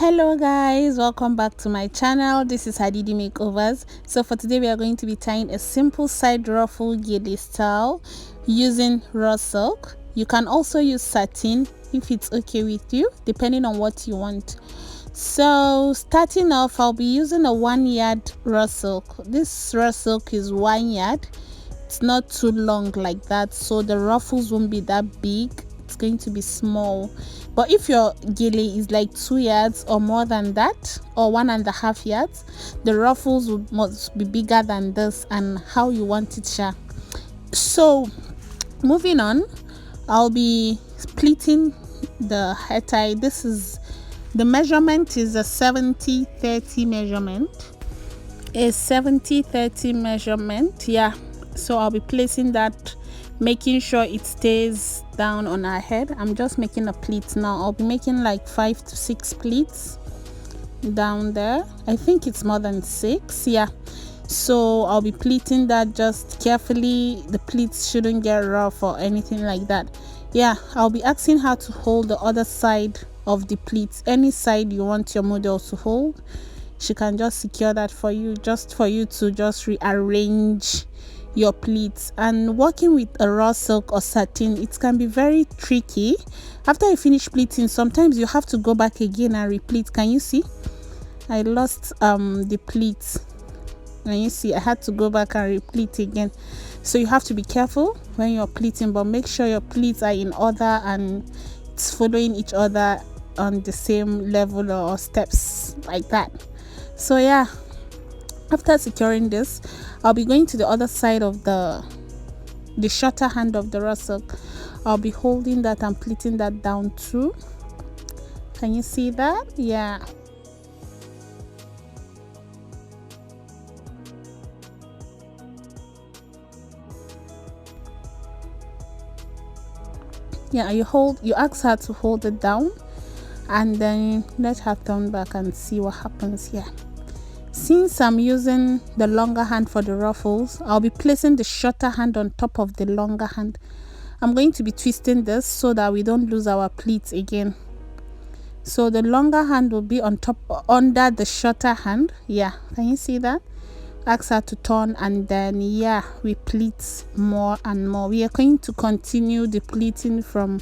Hello guys, welcome back to my channel. This is Hadidi Makeovers. So for today we are going to be tying a simple side ruffle GELE style using raw silk. You can also use satin if it's okay with you, depending on what you want. So starting off, I'll be using a 1 yard raw silk. This raw silk is 1 yard. It's not too long like that, so the ruffles won't be that big. It's going to be small. But if your GELE is like 2 yards or more than that, or 1.5 yards, the ruffles must be bigger than this and how you want it, sha. So moving on, I'll be pleating the hair tie. This is the measurement is a 70-30 measurement. A 70-30 measurement, yeah. So I'll be placing that, making sure it stays down on our head. I'm just making a pleat now. I'll be making like 5 to 6 pleats down there. I think it's more than 6, yeah. So I'll be pleating that just carefully. The pleats shouldn't get rough or anything like that. Yeah, I'll be asking her to hold the other side of the pleats. Any side you want your model to hold, she can just secure that for you, just for you to just rearrange your pleats. And working with a raw silk or satin, it can be very tricky. After you finish pleating, sometimes you have to go back again and replete. Can you see I lost the pleats? And you see I had to go back and replete again. So you have to be careful when you're pleating, but make sure your pleats are in order and it's following each other on the same level or steps like that. So yeah, after securing this, I'll be going to the other side of the shorter hand of the raw silk. I'll be holding that and pleating that down too. Can you see that? Yeah. Yeah, you ask her to hold it down and then let her turn back and see what happens here. Since I'm using the longer hand for the ruffles, I'll be placing the shorter hand on top of the longer hand. I'm going to be twisting this so that we don't lose our pleats again. So the longer hand will be on top, under the shorter hand. Yeah, can you see that? Ask her to turn and then yeah, we pleat more and more. We are going to continue the pleating from